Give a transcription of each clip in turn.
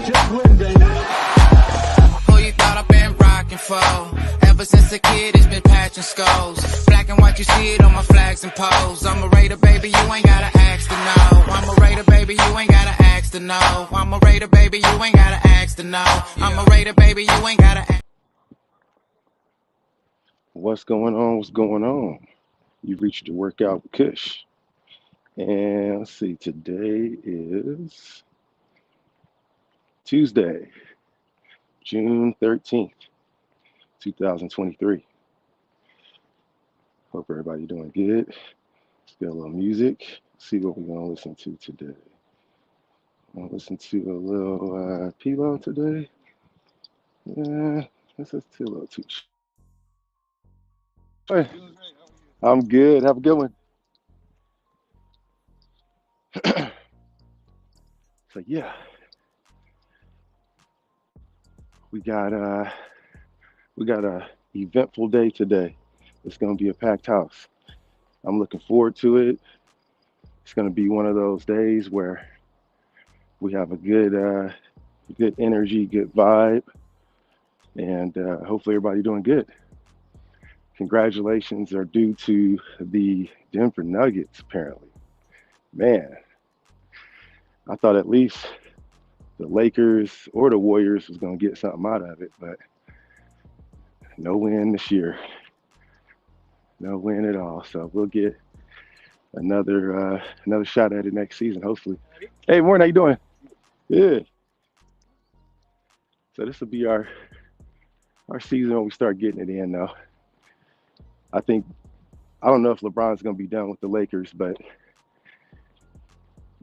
just win, baby. Who you thought I've been rocking for? Ever since a kid, it's been patching skulls. Black and white, you see it on my flags and poles. I'm a Raider, baby, you ain't gotta ask to know. I'm a Raider, baby, you ain't gotta ask to know. I'm a Raider, baby, you ain't gotta ask to know. I'm a Raider, baby, you ain't gotta ask. What's going on? What's going on? You've reached your workout with Kush. And let's see, today is Tuesday, June 13th, 2023. Hope everybody doing good. Let's get a little music. See what we're going to listen to today. I'm going to listen to a little P-Lo today. Yeah, let's listen to a little Tush. Hey, I'm good. Have a good one. So yeah, we got a eventful day today. It's going to be a packed house. I'm looking forward to it. It's going to be one of those days where we have a good energy, good vibe, and hopefully everybody doing good. Congratulations are due to the Denver Nuggets, apparently. Man, I thought at least the Lakers or the Warriors was going to get something out of it, but no win this year. No win at all. So we'll get another shot at it next season, hopefully. Hey, morning, how you doing? Good. So this will be our season when we start getting it in, though. I don't know if LeBron's gonna be done with the Lakers, but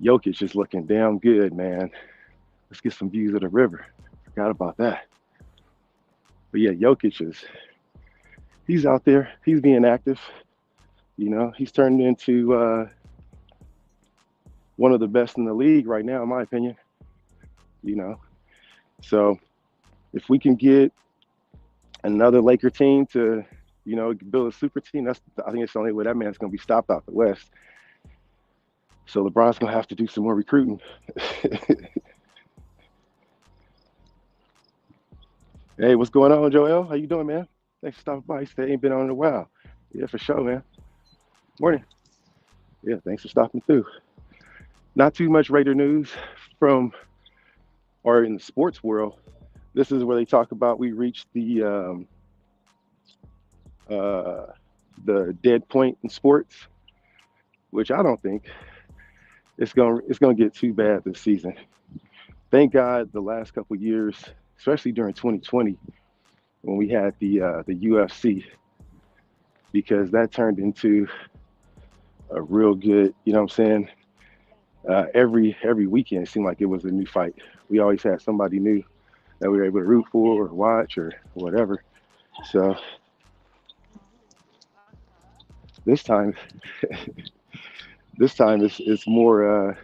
Jokic is looking damn good, man. Let's get some views of the river. Forgot about that. But yeah, he's out there. He's being active. You know, he's turned into one of the best in the league right now, in my opinion. You know, so if we can get another Laker team to, build a super team, I think it's the only way that man's gonna be stopped out the West. So LeBron's gonna have to do some more recruiting. Hey, what's going on, Joel? How you doing, man? Thanks for stopping by. He said ain't been on in a while. Yeah, for sure, man. Morning. Yeah, thanks for stopping through. Not too much Raider news in the sports world. This is where they talk about we reached the dead point in sports, which I don't think it's gonna get too bad this season. Thank God the last couple of years, especially during 2020, when we had the UFC, because that turned into a real good, you know what I'm saying? Every weekend it seemed like it was a new fight. We always had somebody new that we were able to root for or watch or whatever. So this time, it's more.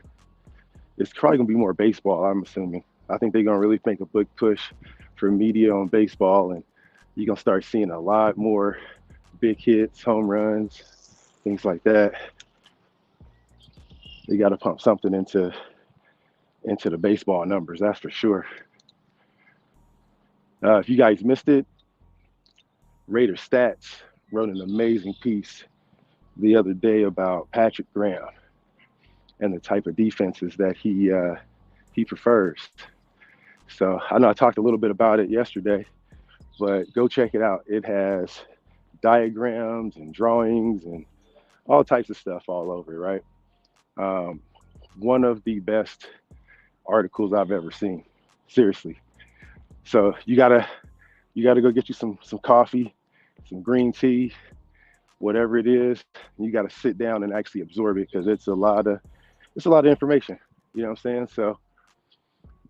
It's probably gonna be more baseball. I'm assuming. I think they're gonna really make a big push for media on baseball, and you're gonna start seeing a lot more big hits, home runs, things like that. They got to pump something into the baseball numbers. That's for sure. If you guys missed it, Raider Stats wrote an amazing piece the other day about Patrick Graham and the type of defenses that he prefers. So I know I talked a little bit about it yesterday, but go check it out. It has diagrams and drawings and all types of stuff all over it, right? One of the best articles I've ever seen. Seriously. So you gotta go get you some coffee, some green tea, whatever it is. You gotta sit down and actually absorb it because it's a lot of information. You know what I'm saying? So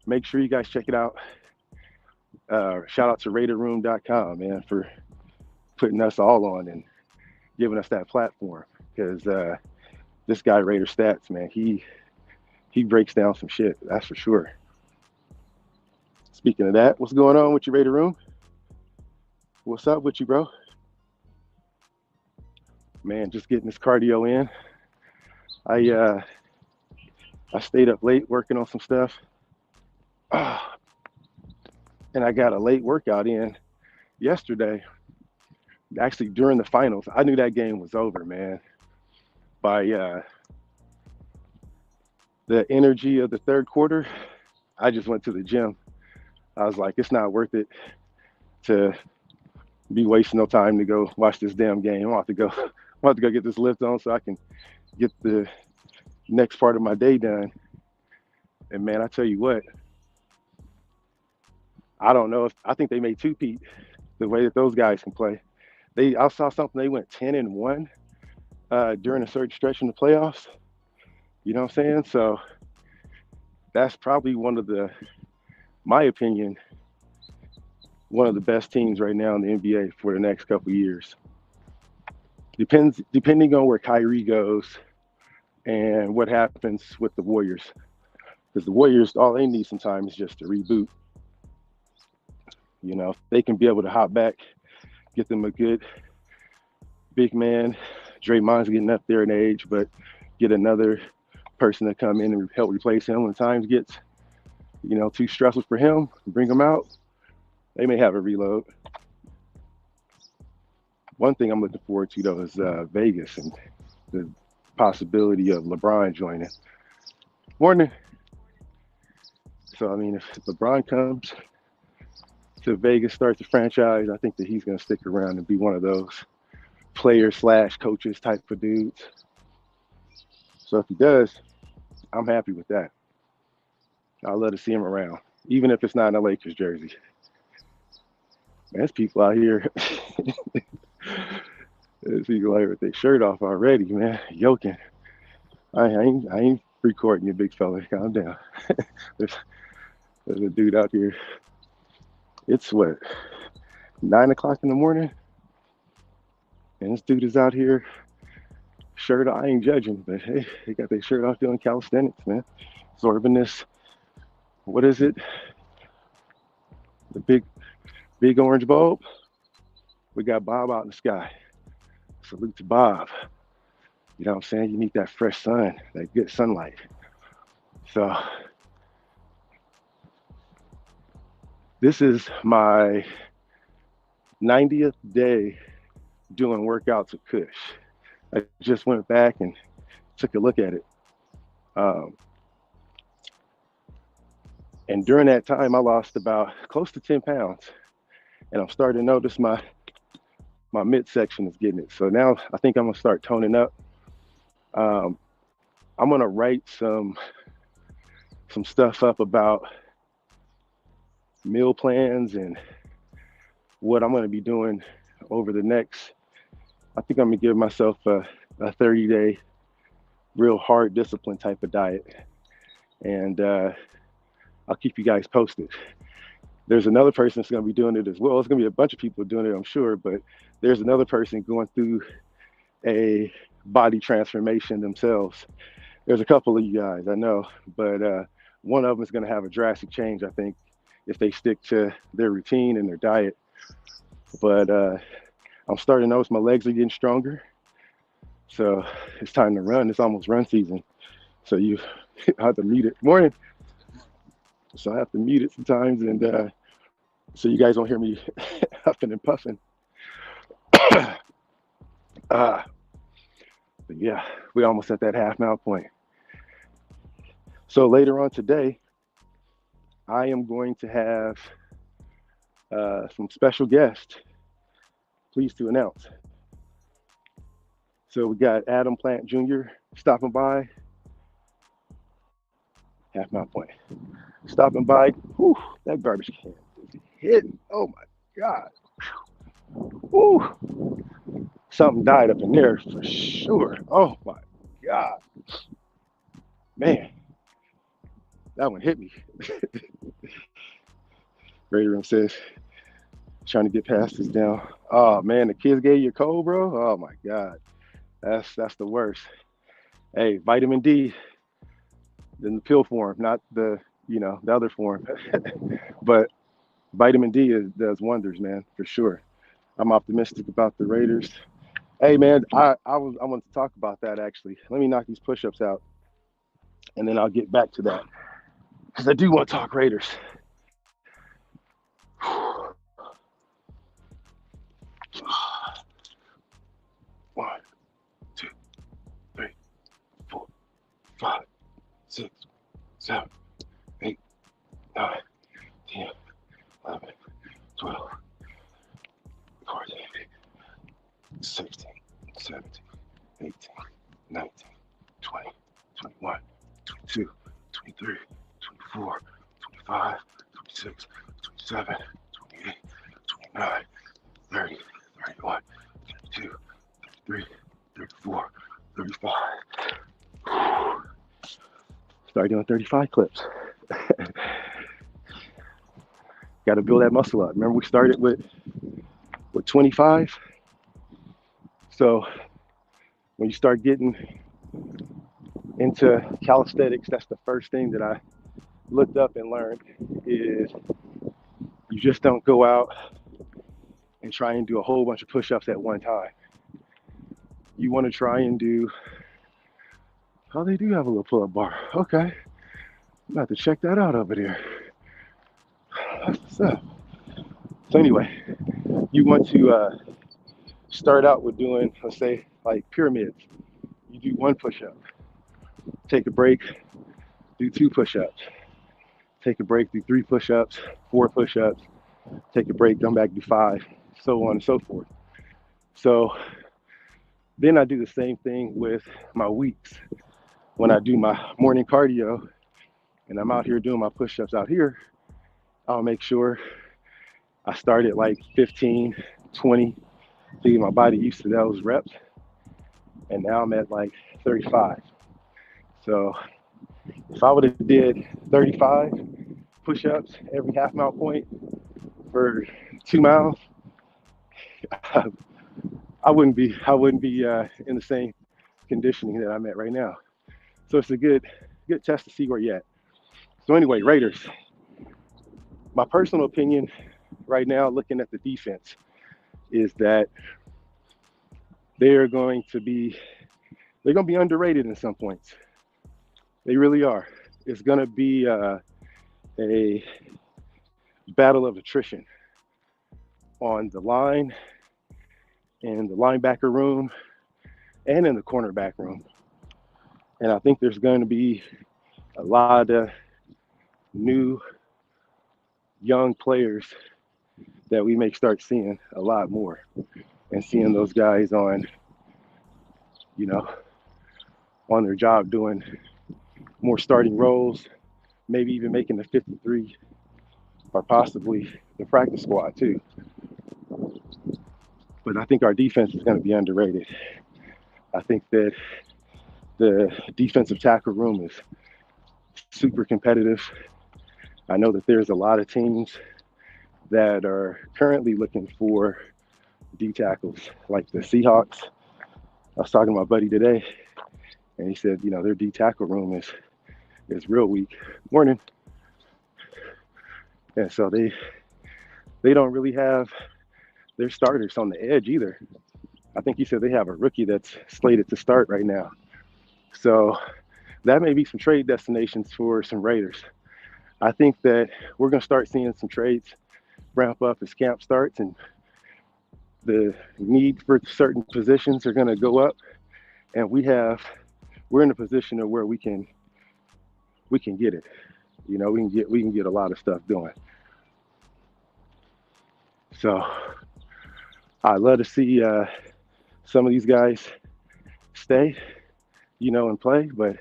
make sure you guys check it out. Shout out to RaiderRoom.com, man, for putting us all on and giving us that platform. Because this guy Raider Stats, man, he breaks down some shit. That's for sure. Speaking of that, what's going on with your Raider Room? What's up with you, bro? Man, just getting this cardio in. I stayed up late working on some stuff. and I got a late workout in yesterday. Actually, during the finals, I knew that game was over, man. By the energy of the third quarter, I just went to the gym. I was like, it's not worth it to be wasting no time to go watch this damn game. I'm about to go, I'm about to go get this lift on so I can get the next part of my day done. And man, I tell you what, I don't know if I think they made two peat the way that those guys can play. I saw something they went 10-1 during a certain stretch in the playoffs. You know what I'm saying? So that's probably one of the, my opinion, one of the best teams right now in the NBA for the next couple of years. Depending on where Kyrie goes and what happens with the Warriors. Because the Warriors, all they need sometimes is just to reboot. You know, if they can be able to hop back, get them a good big man. Draymond's getting up there in age, but get another person to come in and help replace him when times gets, too stressful for him. Bring him out. They may have a reload. One thing I'm looking forward to though is Vegas and the possibility of LeBron joining. Morning. So I mean, if LeBron comes to Vegas, starts the franchise, I think that he's going to stick around and be one of those player/coaches type of dudes. So if he does, I'm happy with that. I'd love to see him around, even if it's not in a Lakers jersey. Man, there's people out here. There's people out here with their shirt off already, man. Yoking. I ain't recording you, big fella. Calm down. there's, there's a dude out here. It's what, 9 o'clock in the morning, and this dude is out here, shirt off. I ain't judging, but hey, they got their shirt off doing calisthenics, man. Absorbing this. What is it? The big orange bulb. We got Bob out in the sky. Salute to Bob. You know what I'm saying? You need that fresh sun, that good sunlight. So this is my 90th day doing workouts with Kush. I just went back and took a look at it. And during that time, I lost about close to 10 pounds. And I'm starting to notice my midsection is getting it. So now I think I'm gonna start toning up. I'm gonna write some stuff up about meal plans and what I'm gonna be doing over the next. I think I'm gonna give myself a 30-day real hard discipline type of diet, and I'll keep you guys posted. There's another person that's going to be doing it as well. It's going to be a bunch of people doing it, I'm sure, but there's another person going through a body transformation themselves. There's a couple of you guys I know, but one of them is going to have a drastic change, I think, if they stick to their routine and their diet. But I'm starting to notice my legs are getting stronger. So it's time to run. It's almost run season. So you have to meet it. Morning. So I have to mute it sometimes, and so you guys don't hear me huffing and puffing. But yeah, we almost at that half-mile point. So later on today, I am going to have some special guests, pleased to announce. So we got Adam Plant Jr. stopping by, half-mile point. Stopping by, whew, that garbage can is hitting. Oh my God. Whew. Something died up in there for sure. Oh my God. Man, that one hit me. Raider Room says, trying to get past this down. Oh man, the kids gave you a cold, bro? Oh my God. That's the worst. Hey, vitamin D in the pill form, not the other form. But vitamin D does wonders, man, for sure. I'm optimistic about the Raiders. Hey, man, I want to talk about that, actually. Let me knock these push-ups out, and then I'll get back to that, because I do want to talk Raiders. 7, 8, 9, 10, 11, 12, 14, 16, 17, 18, 19, 20, 21, 22, 23, 24, 25, 26, 27, 28, 29, 30, 31, 32, 33, 34, 35. Start doing 35 clips. Got to build that muscle up. Remember we started with 25? So when you start getting into calisthenics, that's the first thing that I looked up and learned is you just don't go out and try and do a whole bunch of push-ups at one time. You want to try and do, oh, they do have a little pull-up bar. Okay, I'm about to check that out over there. That's what's up. So anyway, you want to start out with doing, let's say, like pyramids. You do 1 push-up, take a break, do 2 push-ups, take a break, do 3 push-ups, 4 push-ups, take a break, come back, do 5, so on and so forth. So then I do the same thing with my weeks. When I do my morning cardio and I'm out here doing my push-ups out here, I'll make sure I start at like 15, 20 to get my body used to those reps. And now I'm at like 35. So if I would have did 35 push-ups every half mile point for 2 miles, I wouldn't be in the same conditioning that I'm at right now. So it's a good test to see where you're at. So anyway, Raiders, my personal opinion right now, looking at the defense, is that they're going to be underrated in some points. They really are. It's going to be a battle of attrition on the line, in the linebacker room, and in the cornerback room. And I think there's going to be a lot of new young players that we may start seeing a lot more, and seeing those guys on their job doing more starting roles, maybe even making the 53 or possibly the practice squad too. But I think our defense is going to be underrated. I think that the defensive tackle room is super competitive. I know that there's a lot of teams that are currently looking for D tackles, like the Seahawks. I was talking to my buddy today, and he said, their D tackle room is real weak. Morning. And so they don't really have their starters on the edge either. I think he said they have a rookie that's slated to start right now. So that may be some trade destinations for some Raiders. I think that we're going to start seeing some trades ramp up as camp starts, and the need for certain positions are going to go up, and we're in a position of where we can get it. We can get a lot of stuff doing. So I'd love to see some of these guys stay, and play, but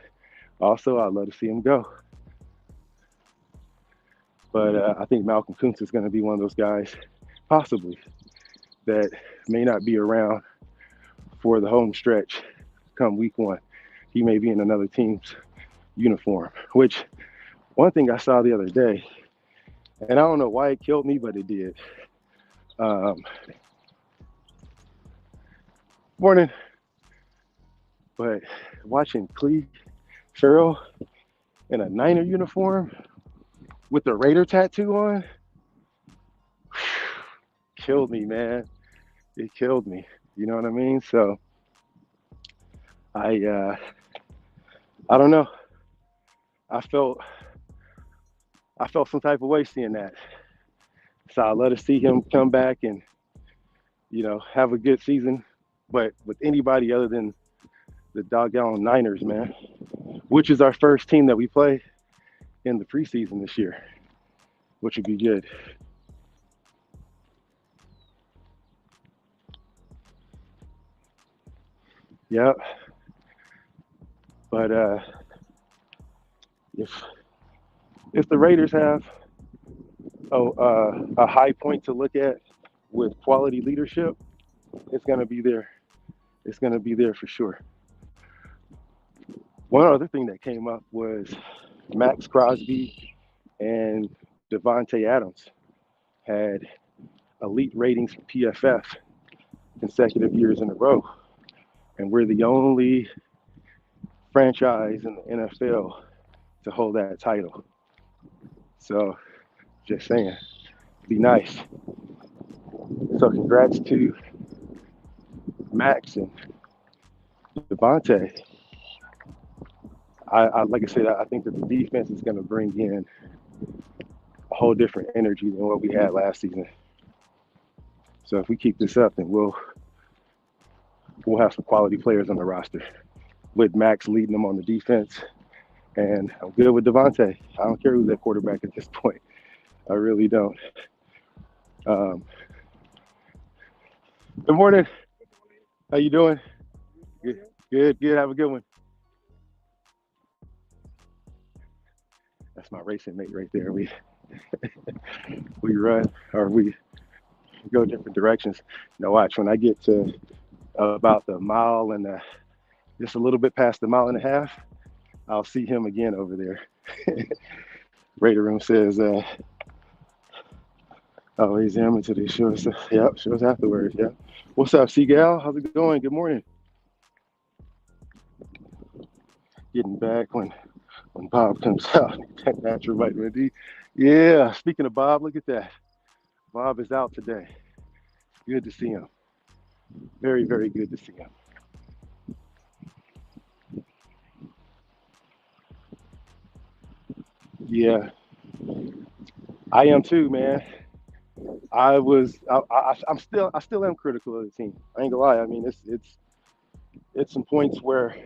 also I'd love to see them go. But I think Malcolm Kuntz is going to be one of those guys, possibly, that may not be around for the home stretch come week 1. He may be in another team's uniform, which one thing I saw the other day, and I don't know why it killed me, but it did. Morning. But watching Cleve Farrell in a Niner uniform with the Raider tattoo on, killed me, man. It killed me. You know what I mean? So I don't know. I felt some type of way seeing that. So I'd love to see him come back and, have a good season. But with anybody other than the doggone Niners, man, which is our first team that we play in the preseason this year, which would be good. Yep. But if if the Raiders have a high point to look at with quality leadership, it's gonna be there. It's gonna be there for sure. One other thing that came up was Max Crosby and Devontae Adams had elite ratings for PFF consecutive years in a row, and we're the only franchise in the NFL to hold that title. So, just saying, be nice. So, congrats to Max and Devontae. I like I said, I think that the defense is going to bring in a whole different energy than what we had last season. So, if we keep this up, then we'll have some quality players on the roster with Max leading them on the defense. And I'm good with Devontae. I don't care who's at quarterback at this point. I really don't. Um, Good morning. How you doing? Good, good, good. Have a good one. That's my racing mate right there. We run or we go different directions. Now watch when I get to about the mile and just a little bit past the mile and a half, I'll see him again over there. Raider Room says, "Oh, he's him until they show us." Yep, show us afterwards. Yeah. What's up, Seagal? How's it going? Good morning. Getting back when Bob comes out, that natural vitamin D. Yeah. Speaking of Bob, look at that. Bob is out today. Good to see him. Very, very good to see him. Yeah, I am too, man. I still am critical of the team. I ain't gonna lie. I mean, it's some points where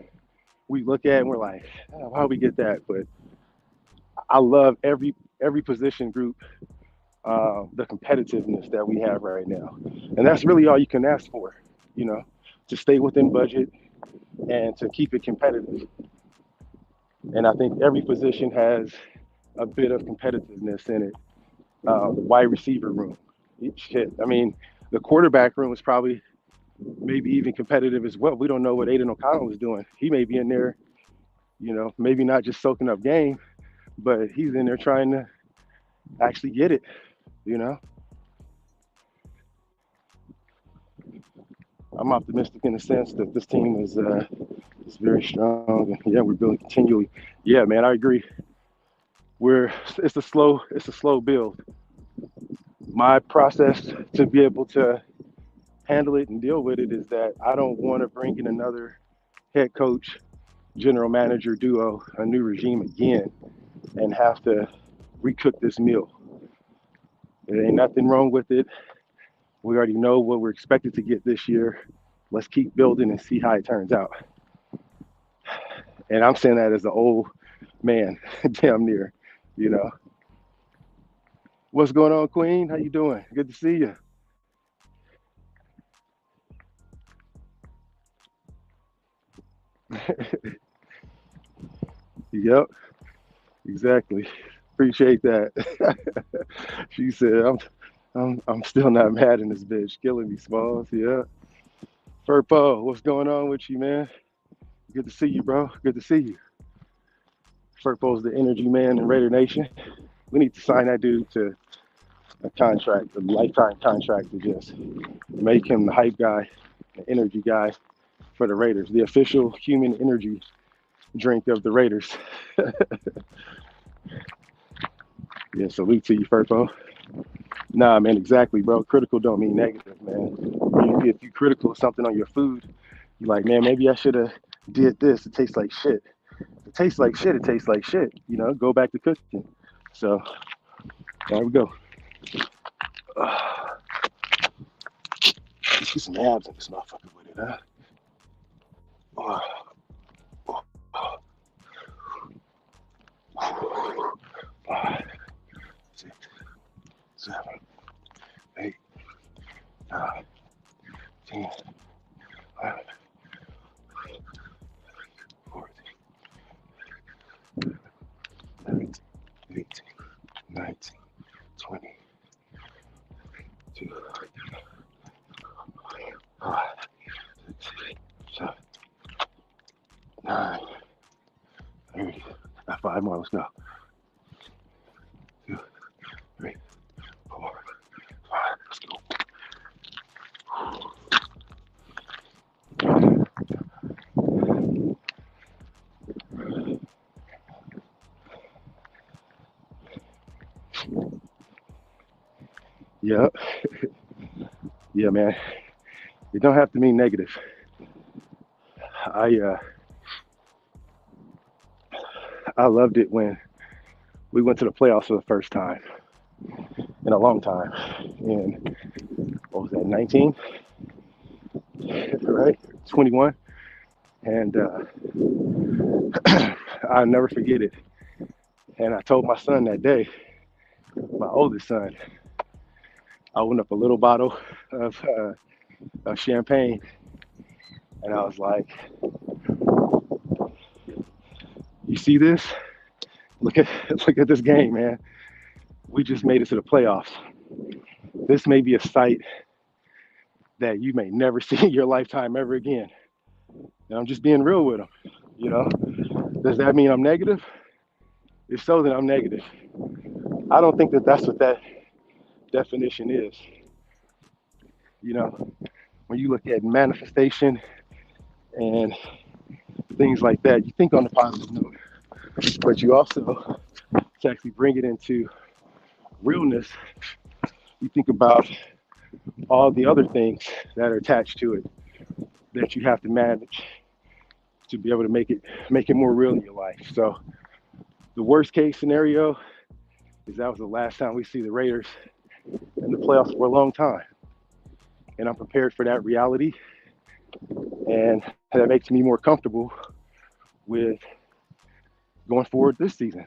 we look at and we're like, "Oh, how we get that?" But I love every position group, the competitiveness that we have right now, and that's really all you can ask for, you know, to stay within budget and to keep it competitive. And I think every position has a bit of competitiveness in it. The wide receiver room, shit. I mean, the quarterback room is probably maybe even competitive as well. We don't know what Aiden O'Connell is doing. He may be in there, maybe not just soaking up game, but he's in there trying to actually get it. You know, I'm optimistic in the sense that this team is very strong, and yeah, we're building continually. Yeah, man, I agree. We're it's a slow build. My process to be able to handle it and deal with it is that I don't want to bring in another head coach, general manager duo, a new regime again, and have to recook this meal. There ain't nothing wrong with it. We already know what we're expected to get this year. Let's keep building and see how it turns out. And I'm saying that as an old man, damn near, you know. What's going on, Queen? How you doing? Good to see you. Yep, exactly. Appreciate that. She said, I'm still not mad in this bitch. Killing me, Smalls. Yeah. Furpo, what's going on with you, man? Good to see you, bro. Good to see you. Furpo's the energy man in Raider Nation. We need to sign that dude to a contract, a lifetime contract to just make him the hype guy, the energy guy for the Raiders, the official human energy drink of the Raiders. Yeah, salute to you, Furpo. Nah, man, exactly, bro. Critical don't mean negative, man. If you critical of something on your food, you're like, man, maybe I should have did this. It tastes like shit. It tastes like shit. It tastes like shit. Go back to cooking. So there we go. Let's get some abs in this motherfucker with it, huh? Oh, oh, oh. 7, 8, 9, 10, 11, 14, 17, 18, 19, 20, 2, 5, 6, 7, 9, 30. Got 5 more. Let's go. 2, 3, 4, 5. Let's go. Yep. Yeah, man. It don't have to mean negative. I I loved it when we went to the playoffs for the first time in a long time. And what was that, 19? Right? 21. And I'll never forget it. And I told my son that day, my oldest son, I opened up a little bottle of champagne, and I was like, "You see this? Look at look at this game, man. We just made it to the playoffs. This may be a sight that you may never see in your lifetime ever again." And I'm just being real with him. You know, does that mean I'm negative? If so, then I'm negative. I don't think that that's what that definition is. You know, when you look at manifestation and things like that, you think on the positive note, but you also, to actually bring it into realness, you think about all the other things that are attached to it that you have to manage to be able to make it more real in your life. So the worst case scenario is that was the last time we see the Raiders in the playoffs for a long time. And I'm prepared for that reality. And that makes me more comfortable with going forward this season.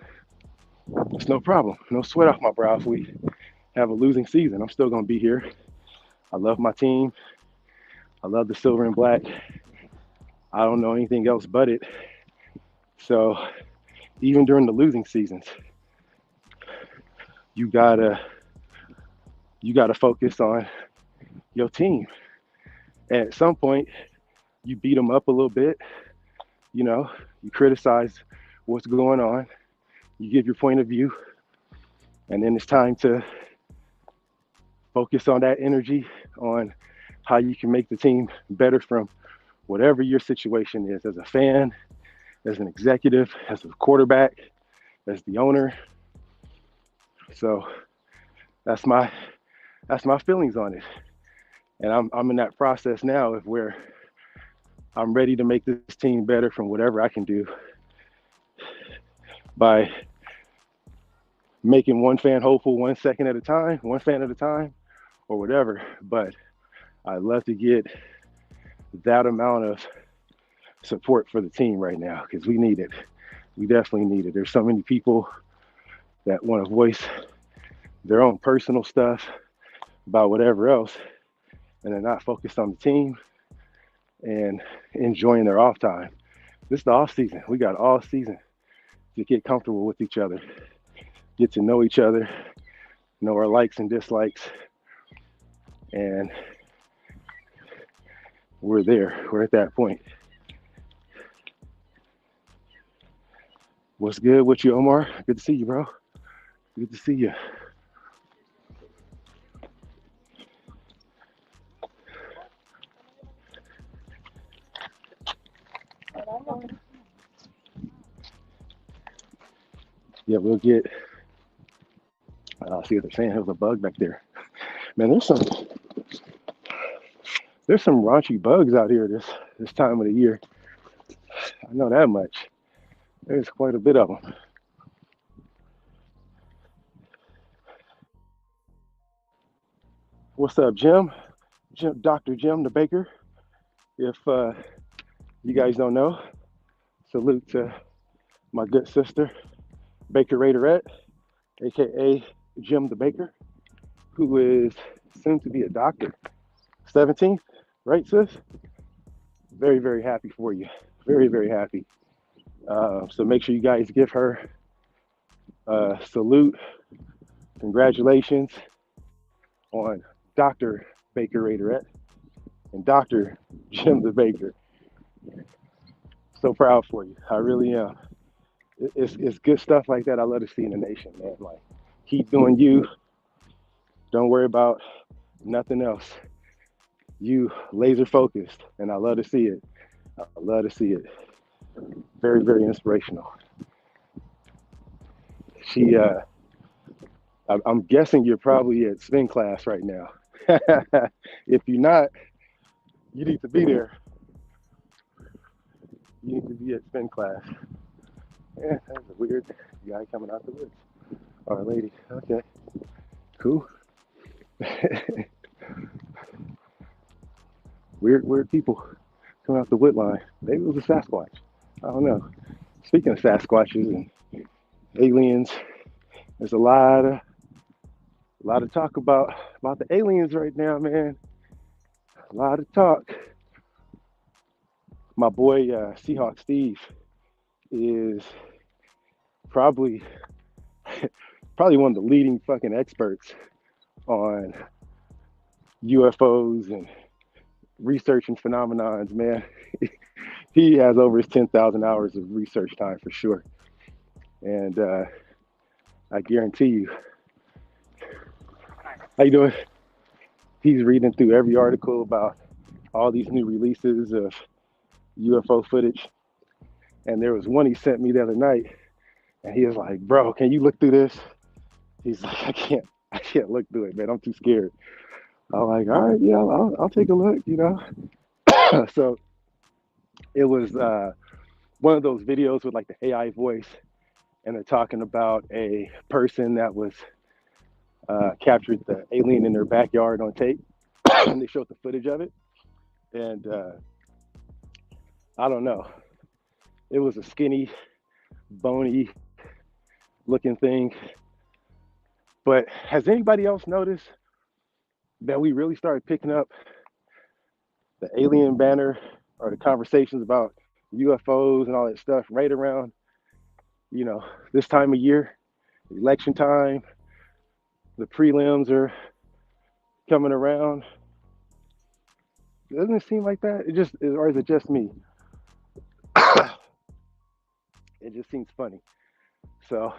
It's no problem. No sweat off my brow if we have a losing season. I'm still going to be here. I love my team. I love the silver and black. I don't know anything else but it. So even during the losing seasons, you gotta focus on your team. And at some point, you beat them up a little bit. You know, you criticize what's going on. You give your point of view, and then it's time to focus on that energy on how you can make the team better from whatever your situation is, as a fan, as an executive, as a quarterback, as the owner. So that's my feelings on it. And I'm in that process now of where I'm ready to make this team better from whatever I can do by making one fan hopeful 1 second at a time, one fan at a time, or whatever. But I'd love to get that amount of support for the team right now because we need it. We definitely need it. There's so many people that want to voice their own personal stuff about whatever else, and they're not focused on the team and enjoying their off time. This is the off season. We got all season to get comfortable with each other, get to know each other, know our likes and dislikes, and we're there. We're at that point. What's good with you, Omar? Good to see you, bro. Good to see you. Yeah, we'll get. I'll see what they're saying. There's a bug back there. Man, there's some raunchy bugs out here this time of the year. I know that much. There's quite a bit of them. What's up, Jim? Dr. Jim the Baker. If you guys don't know, salute to my good sister, Baker Raiderette, aka Jim the Baker. who is soon to be a doctor. 17th, right, sis? Very, very happy for you. Very, very happy. So make sure you guys give her a salute. Congratulations on Dr. Baker Raiderette and Dr. Jim the Baker. So proud for you. I really am. It's good stuff like that I love to see in the nation, man. Like, keep doing you. Don't worry about nothing else. You laser focused, and I love to see it. I love to see it. Very, very inspirational. She, I'm guessing you're probably at spin class right now. If you're not, you need to be there. You need to be at spin class. Yeah, that's a weird guy coming out the woods. Or a lady. Okay, cool. Weird people coming out the wood line. Maybe it was a Sasquatch. I don't know. Speaking of Sasquatches and aliens, there's a lot of talk about the aliens right now, man. A lot of talk. My boy Seahawk Steve is probably one of the leading fucking experts on UFOs and researching phenomenons, man. He has over his 10,000 hours of research time for sure. And I guarantee you, how you doing? He's reading through every article about all these new releases of UFO footage. And there was one he sent me the other night, and he was like, "Bro, can you look through this?" He's like, "I can't look through it, man. I'm too scared." I'm like, "All right, yeah, I'll take a look, you know." So it was one of those videos with like the AI voice, and they're talking about a person that was captured the alien in their backyard on tape, and they showed the footage of it. And I don't know, it was a skinny, bony looking thing. But has anybody else noticed that we really started picking up the alien banner or the conversations about UFOs and all that stuff right around, this time of year, election time? The prelims are coming around. Doesn't it seem like that? Or is it just me? It just seems funny. So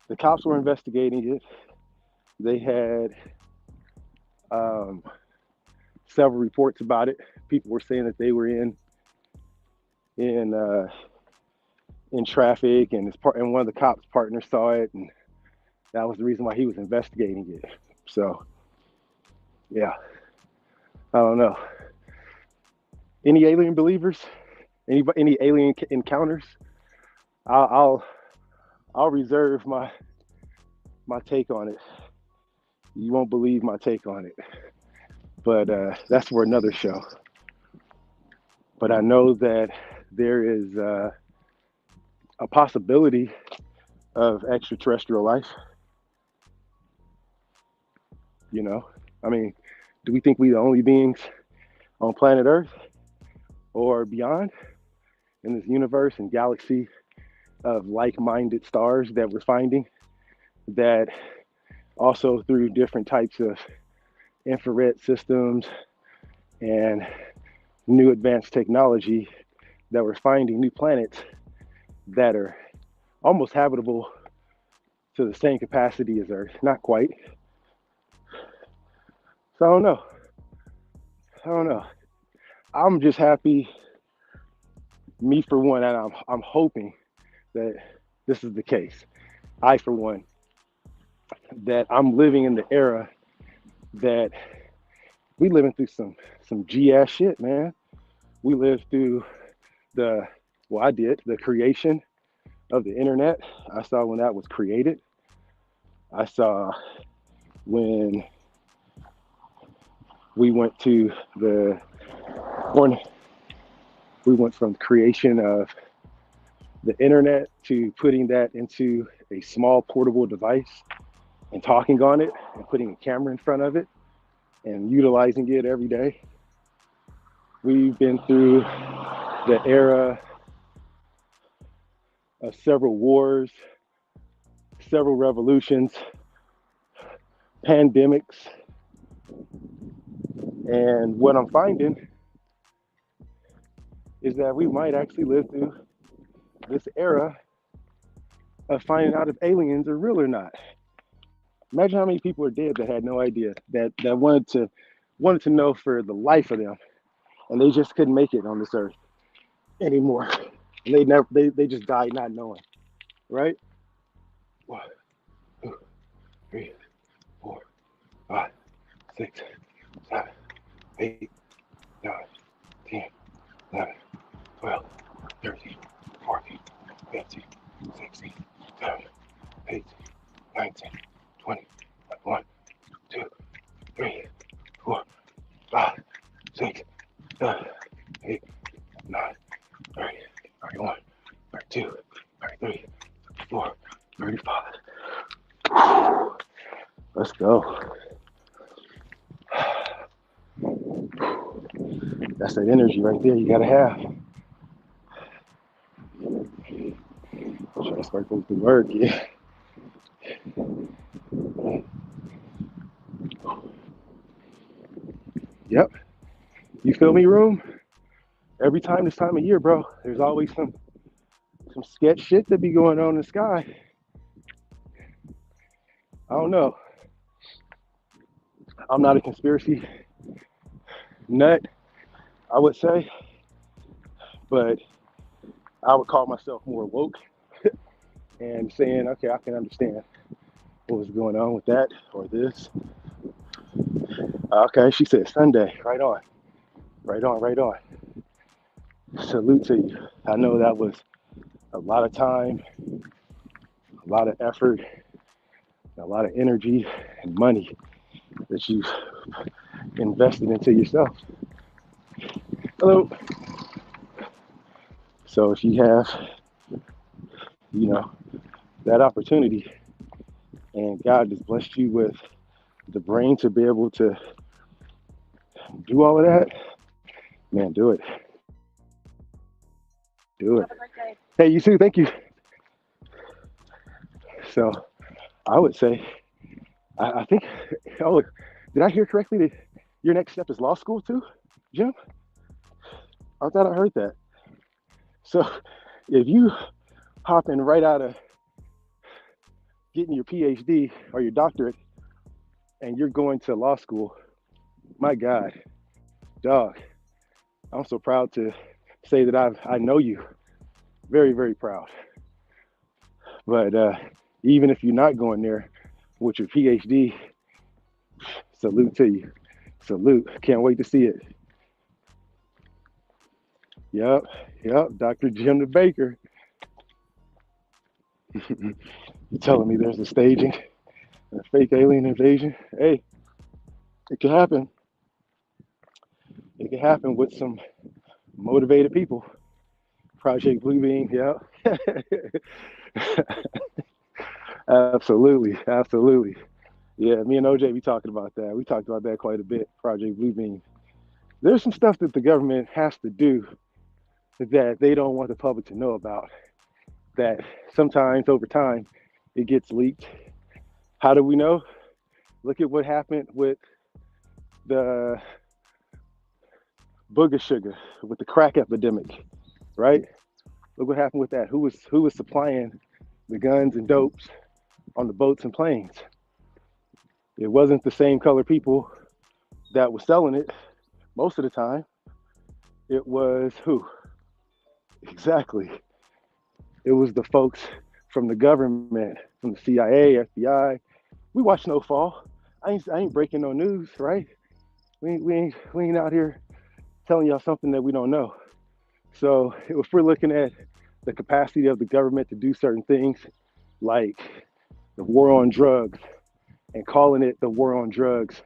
the cops were investigating it. They had several reports about it. People were saying that they were in traffic, and one of the cops' partners saw it, and that was the reason why he was investigating it. So, yeah, I don't know. Any alien believers? Any alien encounters? I'll reserve my take on it. You won't believe my take on it, but that's for another show. But I know that there is a possibility of extraterrestrial life. I mean, do we think we're the only beings on planet Earth or beyond in this universe and galaxy of like-minded stars that we're finding, that also through different types of infrared systems and new advanced technology, that we're finding new planets that are almost habitable to the same capacity as Earth? Not quite. So I don't know. I'm just happy, me for one, and I'm hoping that this is the case. I, for one, that I'm living in the era that we living through some G-ass shit, man. We lived through the creation of the internet. I saw when that was created. I saw when we went from creation of the internet to putting that into a small portable device and talking on it and putting a camera in front of it and utilizing it every day. We've been through the era of several wars, several revolutions, pandemics, and what I'm finding is that we might actually live through this era of finding out if aliens are real or not. Imagine how many people are dead that had no idea, that wanted to know for the life of them, and they just couldn't make it on this earth anymore. And they just died not knowing, right? 1, 2, 3, 4, 5, 6, 7, 8, 9, 10, 11, 12, 13, 14, 15, 16, 17, 18, 19, 20, 1, 2, 3, 4, 5, 6, 7, 8, 9, 30, 31, 32, 33, 34, 35. Let's go. That's that energy right there you gotta have. Try to start going through work, yeah. Yep. You feel me, room? Every time this time of year, bro, there's always some sketch shit that be going on in the sky. I don't know. I'm not a conspiracy nut, I would say, but I would call myself more woke and saying, okay, I can understand what was going on with that or this. Okay, she said Sunday. Right on. Right on, right on. Salute to you. I know that was a lot of time, a lot of effort, a lot of energy and money that you've invested into yourself. Hello. So if you have, that opportunity and God has blessed you with the brain to be able to do all of that, man, do it. Do it. Hey, you too. Thank you. So I would say, I think, oh, did I hear correctly that your next step is law school too, Jim? I thought I heard that. So if you hopping right out of getting your PhD or your doctorate and you're going to law school, my God, dog, I'm so proud to say that I know you. Very, very proud. But even if you're not going there with your PhD, salute to you. Salute. Can't wait to see it. Yep, Dr. Jim the Baker. You're telling me there's a staging, a fake alien invasion? Hey, it could happen. It could happen with some motivated people. Project Bluebeam, yeah. Absolutely, absolutely. Yeah, me and OJ, we talking about that. We talked about that quite a bit, Project Bluebeam. There's some stuff that the government has to do that they don't want the public to know about, that sometimes over time it gets leaked. How do we know? Look at what happened with the booger sugar, with the crack epidemic, right? Look what happened with that. Who was supplying the guns and dopes on the boats and planes? It wasn't the same color people that was selling it most of the time. It was who? Exactly. It was the folks from the government, from the CIA, FBI. We watch Snowfall. I ain't breaking no news, right? We ain't out here telling y'all something that we don't know. So if we're looking at the capacity of the government to do certain things, like the war on drugs, and calling it the war on drugs,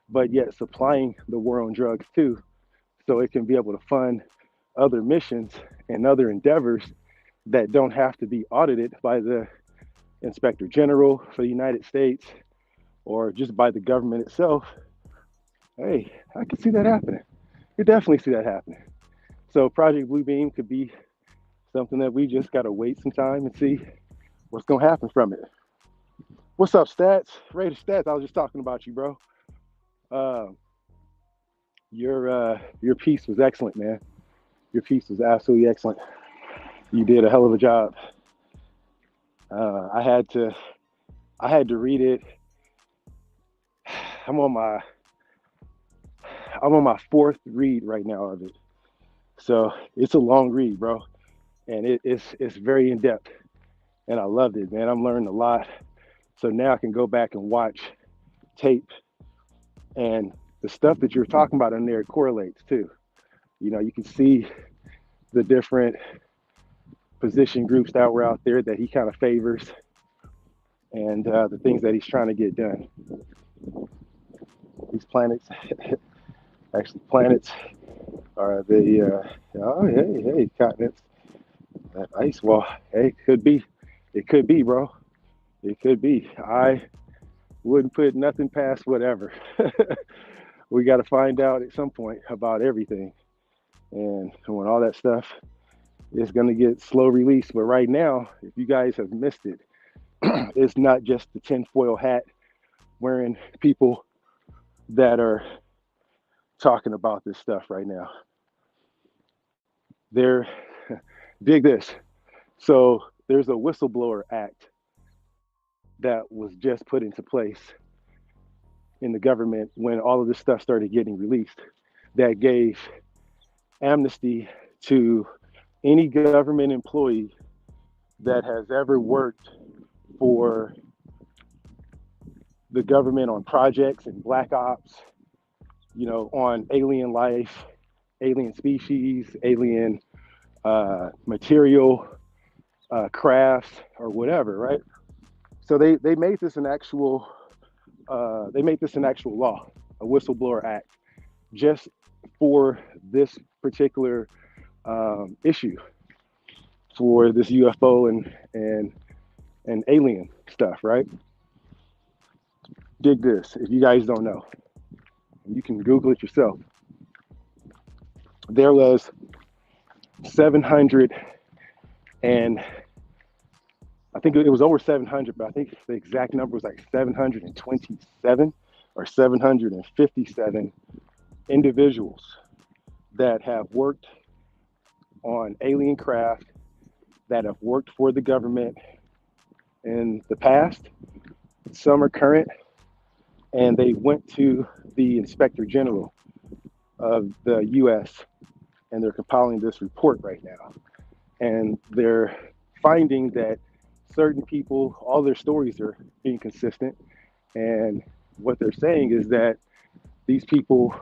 but yet supplying the war on drugs too, so it can be able to fund other missions and other endeavors that don't have to be audited by the Inspector General for the United States or just by the government itself, hey, I can see that happening. You definitely see that happening. So Project Bluebeam could be something that we just gotta wait some time and see what's gonna happen from it. What's up, Stats? Raider Stats. I was just talking about you, bro. Uh, your piece was excellent, man. Your piece was absolutely excellent. You did a hell of a job. Uh, I had to I had to read it. I'm on my I'm on my fourth read right now of it. So it's a long read, bro, and it's very in depth, and I loved it, man. I'm learning a lot. So now I can go back and watch tape, and the stuff that you're talking about in there correlates too. You know, you can see the different position groups that were out there that he kind of favors, and the things that he's trying to get done. These planets, actually, planets are the oh hey continents. That ice wall, hey, could be, it could be, bro. It could be. I wouldn't put nothing past whatever. We got to find out at some point about everything, and when all that stuff is going to get slow release. But right now, if you guys have missed it, it's not just the tinfoil hat wearing people that are talking about this stuff right now. They're dig this. So there's a whistleblower act that was just put into place in the government when all of this stuff started getting released that gave amnesty to any government employee that has ever worked for the government on projects and black ops, you know, on alien life, alien species, alien material, crafts, or whatever, right? So they made this an actual law, a whistleblower act, just for this particular issue, for this UFO and alien stuff, right? Dig this. If you guys don't know, you can Google it yourself. There was 700 and I think it was over 700, but I think the exact number was like 727 or 757 individuals that have worked on alien craft, that have worked for the government in the past. Some are current, and they went to the Inspector General of the US, and they're compiling this report right now. And they're finding that certain people, all their stories are being consistent. And what they're saying is that these people,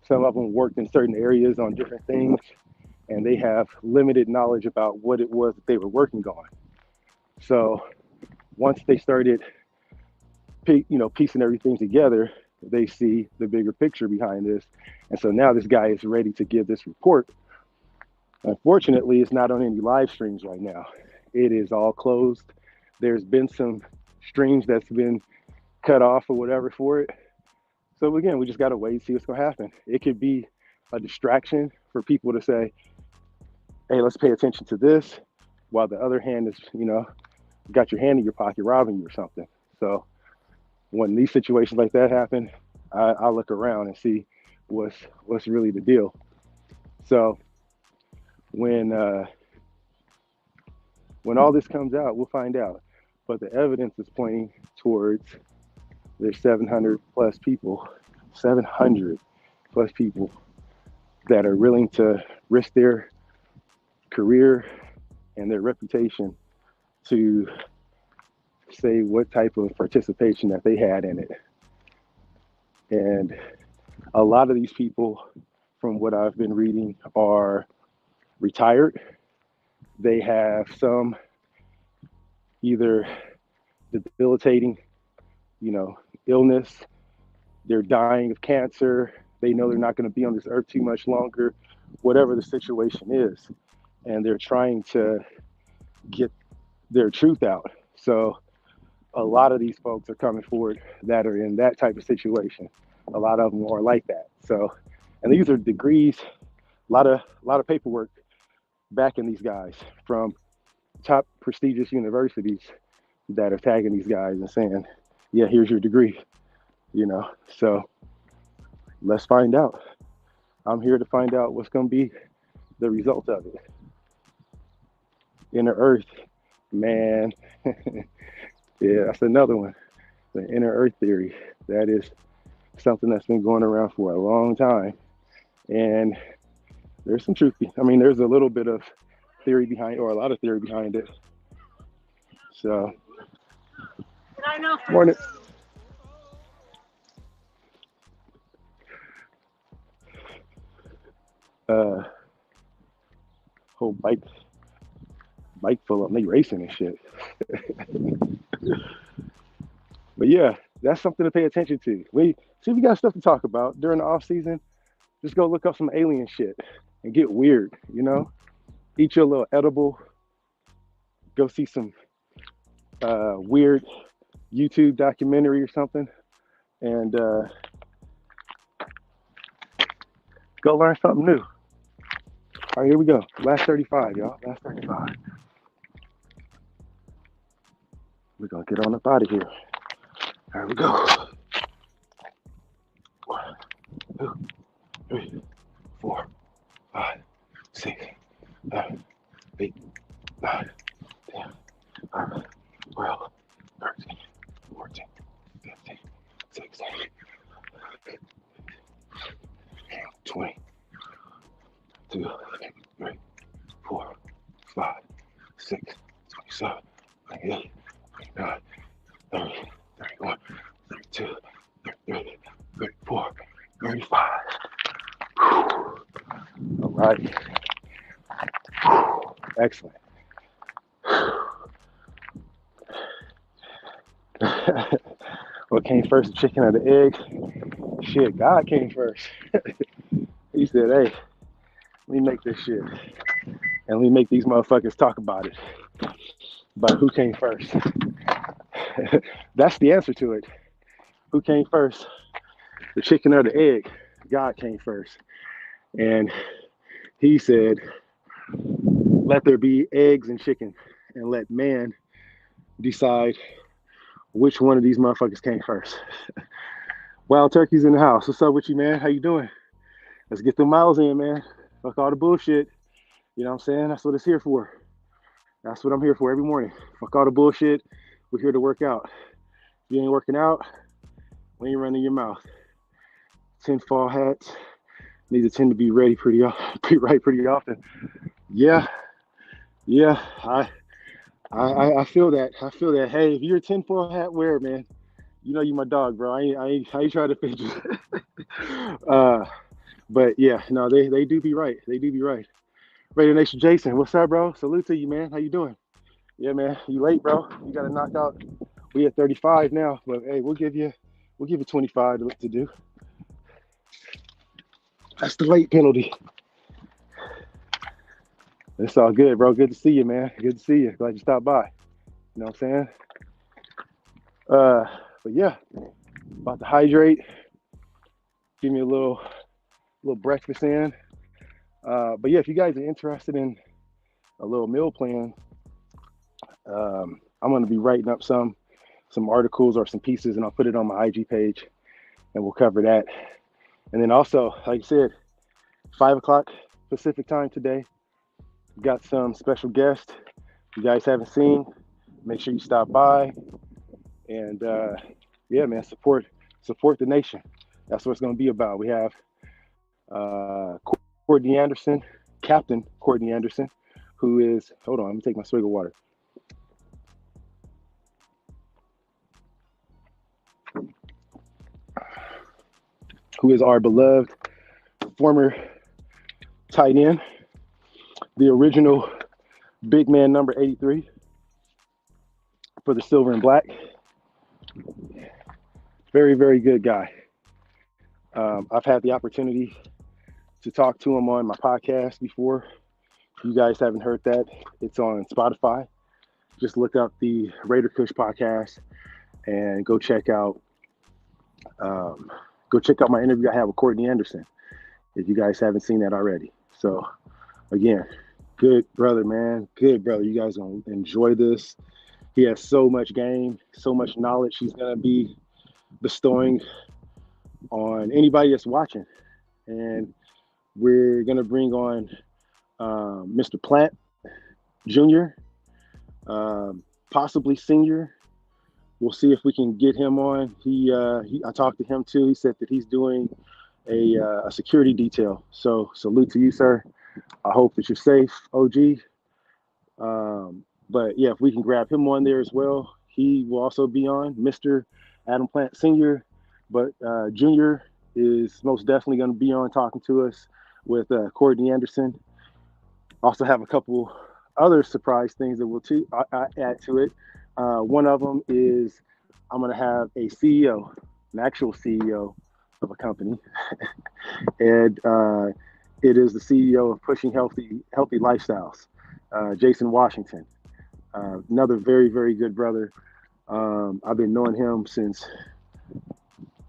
some of them worked in certain areas on different things, and they have limited knowledge about what it was that they were working on. So once they started, piecing everything together, they see the bigger picture behind this. And so now this guy is ready to give this report. Unfortunately, it's not on any live streams right now. It is all closed. There's been some streams that's been cut off or whatever for it. So again, we just got to wait and see what's going to happen. It could be a distraction for people to say, hey, let's pay attention to this, while the other hand is, got your hand in your pocket robbing you or something. So when these situations like that happen, I look around and see what's really the deal. So when all this comes out, we'll find out. But the evidence is pointing towards there's 700 plus people that are willing to risk their career and their reputation to say what type of participation that they had in it. And a lot of these people, from what I've been reading, are retired. They have some either debilitating, illness. They're dying of cancer. They know they're not going to be on this earth too much longer, whatever the situation is. And they're trying to get their truth out. So a lot of these folks are coming forward that are in that type of situation. A lot of them are like that. So, and these are degrees, a lot of paperwork backing these guys from top prestigious universities that are tagging these guys and saying, "Yeah, here's your degree." You know, so let's find out. I'm here to find out what's going to be the result of it. Inner Earth, man. Yeah, that's another one. The inner Earth theory. That is something that's been going around for a long time. And there's some truth. I mean, there's a little bit of theory behind, or a lot of theory behind it. So, morning. Uh, whole bike full of them. They racing and shit. But yeah, that's something to pay attention to. We see if you got stuff to talk about during the off season. Just go look up some alien shit and get weird. You know, eat your little edible. Go see some weird YouTube documentary or something, and go learn something new. All right, here we go. Last 35, y'all. Last 35. We're gonna get on up out of here. Here we go. 1, 2, 3, 4, 5, 6, 7, 8, 9, 10, 11, 12, 13, 14, 15, 16, 20, 2, 3, 4, 5, 6, 27, 28, 29, 30, 31, 32, 33, 34, 35. All right. Excellent. What came first, the chicken or the egg? Shit, God came first. He said, "Hey, let me make this shit. And let me make these motherfuckers talk about it. But who came first?" That's the answer to it. Who came first? The chicken or the egg? God came first. And he said, "Let there be eggs and chicken, and let man decide which one of these motherfuckers came first." Wild Turkey's in the house. What's up with you, man? How you doing? Let's get the miles in, man. Fuck all the bullshit. You know what I'm saying? That's what it's here for. That's what I'm here for every morning. Fuck all the bullshit. We're here to work out. If you ain't working out, we ain't running your mouth. Tinfoil hats need to tend to be ready pretty often. Yeah, yeah. I feel that. I feel that. Hey, if you're a tinfoil hat wearer, man, you know you my dog, bro. I ain't trying to fit you. But yeah, no, they do be right. They do be right. Radio Nation Jason, what's up, bro? Salute to you, man. How you doing? Yeah, man. You late, bro? You got to knock out. We at 35 now, but hey, we'll give you 25 to do. That's the late penalty. It's all good, bro. Good to see you, man. Good to see you. Glad you stopped by. You know what I'm saying? But yeah, about to hydrate. Give me a little breakfast in. But yeah, if you guys are interested in a little meal plan, I'm going to be writing up some articles or some pieces, and I'll put it on my IG page, and we'll cover that. And then also, like I said, 5 o'clock Pacific time today. Got some special guests you guys haven't seen. Make sure you stop by, and yeah, man, support the nation. That's what it's going to be about. We have Courtney Anderson, Captain Courtney Anderson, who is, hold on, let me take my swig of water. Who is our beloved former tight end, the original big man number 83 for the Silver and Black. Very, very good guy. I've had the opportunity to talk to him on my podcast before. If you guys haven't heard that, it's on Spotify. just look up the Raider Kush podcast and um, go check out my interview I have with Courtney Anderson if you guys haven't seen that already. So again, good brother, man, good brother. You guys gonna enjoy this. He has so much game, so much knowledge he's gonna be bestowing on anybody that's watching. And we're gonna bring on Mr. Plant Jr., possibly Senior. We'll see if we can get him on. I talked to him too. He said that he's doing a security detail. So salute to you, sir. I hope that you're safe, OG. But yeah, if we can grab him on there as well, he will also be on. Mr. Adam Plant Sr., but Junior is most definitely going to be on talking to us with Courtney Anderson. Also have a couple other surprise things that we'll add to it. One of them is I'm going to have a CEO, an actual CEO of a company, and it is the CEO of Pushing Healthy Lifestyles, Jason Washington. Another very, very good brother. I've been knowing him since,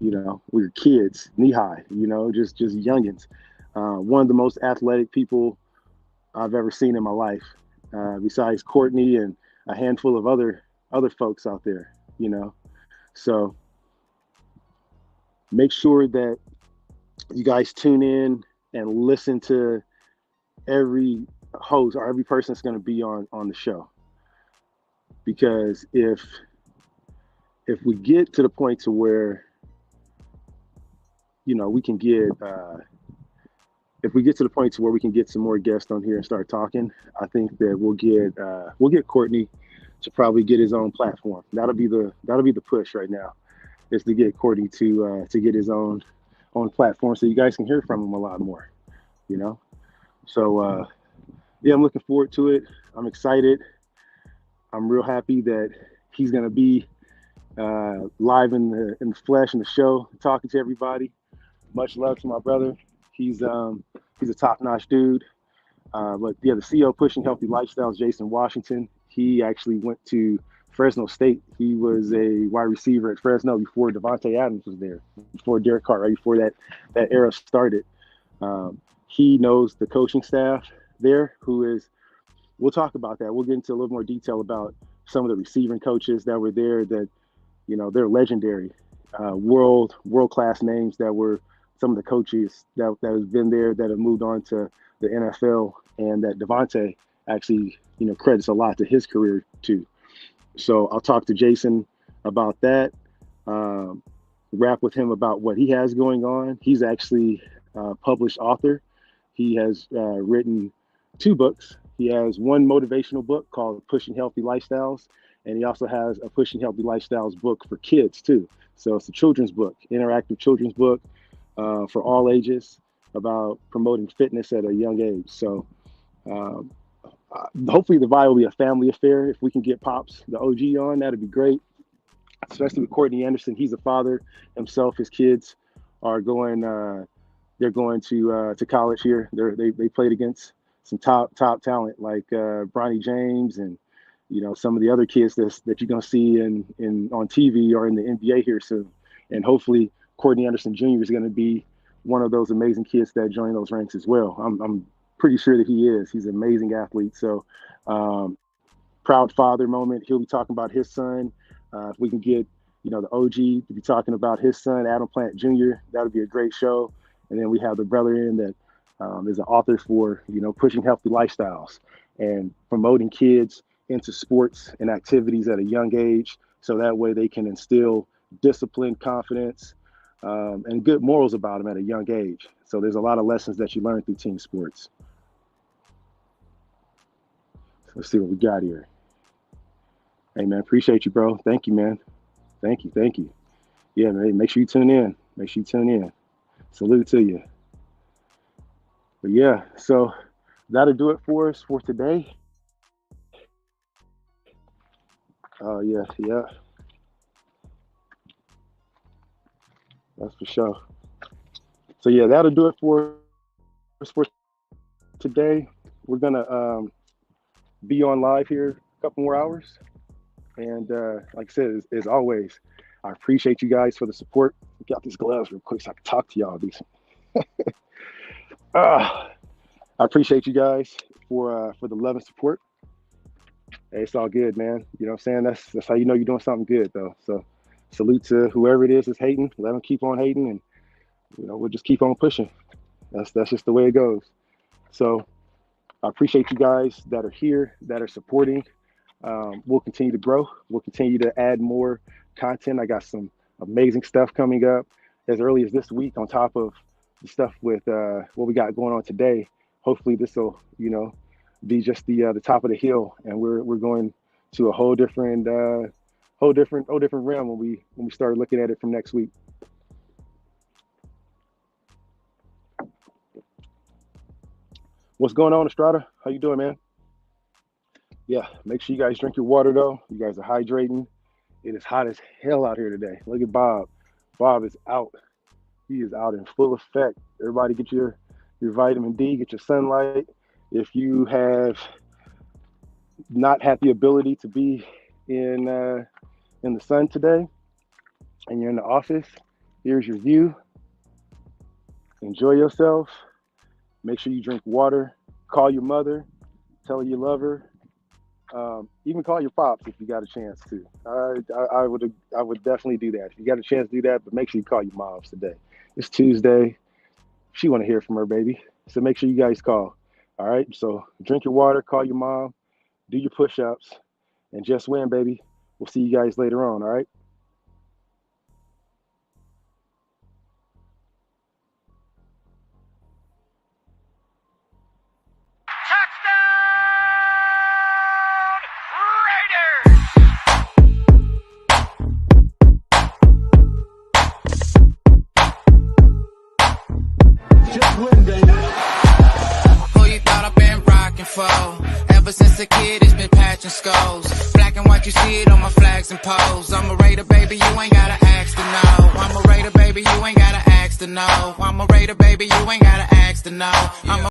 we were kids, knee high, just youngins. One of the most athletic people I've ever seen in my life, besides Courtney and a handful of other folks out there, So make sure that you guys tune in and listen to every host or every person that's going to be on the show. Because if we get to the point to where, we can get, if we get to the point to where we can get some more guests on here and start talking, I think that we'll get Courtney to probably get his own platform. That'll be the push right now, is to get Courtney to get his own platform so you guys can hear from him a lot more, So yeah, I'm looking forward to it. I'm excited. I'm real happy that he's gonna be live in the flesh in the show, talking to everybody. Much love to my brother. He's a top-notch dude. But yeah, the CEO Pushing Healthy Lifestyles, Jason Washington, he actually went to Fresno State. He was a wide receiver at Fresno before Devontae Adams was there, before Derek Carr, right before that era started. He knows the coaching staff there, we'll talk about that. We'll get into a little more detail about some of the receiving coaches that were there that, they're legendary, world-class names that were some of the coaches that has been there that have moved on to the NFL, and that Devontae actually, credits a lot to his career too. So I'll talk to Jason about that, rap with him about what he has going on. He's actually a published author. He has written 2 books. He has one motivational book called Pushing Healthy Lifestyles, and he also has a Pushing Healthy Lifestyles book for kids too. So it's a children's book, interactive children's book for all ages, about promoting fitness at a young age. So hopefully the vibe will be a family affair. If we can get Pops, the OG, on, that'd be great. Especially with Courtney Anderson. He's a father himself. His kids are going. They're going to college here. They played against some top talent like Bronny James and some of the other kids that you're gonna see in on TV or in the NBA here soon. And hopefully Courtney Anderson Jr. is going to be one of those amazing kids that join those ranks as well. I'm pretty sure that he is. He's an amazing athlete. So proud father moment. He'll be talking about his son. If we can get, the OG to be talking about his son, Adam Plant Jr., that would be a great show. And then we have the brother in that is an author for, Pushing Healthy Lifestyles and promoting kids into sports and activities at a young age. So that way they can instill discipline, confidence, and good morals about them at a young age. So there's a lot of lessons that you learn through team sports. So let's see what we got here. Hey, man, appreciate you, bro. Thank you, man. Thank you. Yeah, man, make sure you tune in. Salute to you. But yeah, so that'll do it for us for today. Yeah. That's for sure. So yeah, that'll do it for us for today. We're gonna be on live here couple more hours. And like I said, as always, I appreciate you guys for the support. Get out these gloves real quick so I can talk to y'all decent. I appreciate you guys for the love and support. Hey, it's all good, man. You know what I'm saying? That's how you know you're doing something good, though. So salute to whoever it is that's hating. Let them keep on hating, and we'll just keep on pushing. That's just the way it goes. So I appreciate you guys that are here, that are supporting. We'll continue to grow. We'll continue to add more content. I got some amazing stuff coming up as early as this week on top of the stuff with what we got going on today. Hopefully this will, be just the top of the hill, and we're going to a whole different realm when we start looking at it from next week. What's going on, Estrada? How you doing, man? Yeah, make sure you guys drink your water, though. You guys are hydrating. It is hot as hell out here today. Look at Bob. Bob is out. He is out in full effect. Everybody get your vitamin D, get your sunlight. If you have not had the ability to be in the sun today and you're in the office, here's your view. Enjoy yourself. Make sure you drink water. Call your mother. Tell her you love her. Even call your pops if you got a chance to. I would definitely do that if you got a chance to do that. But make sure you call your moms today. It's Tuesday. She want to hear from her baby, so make sure you guys call. All right. So drink your water. Call your mom. Do your push-ups, and just win, baby. We'll see you guys later on. All right. Ever since a kid, it's been patching skulls. Black and white, you see it on my flags and poles. I'm a Raider, baby, you ain't gotta ask to know. I'm a Raider, baby, you ain't gotta ask to know. I'm a Raider, baby, you ain't gotta ask to know. I'm a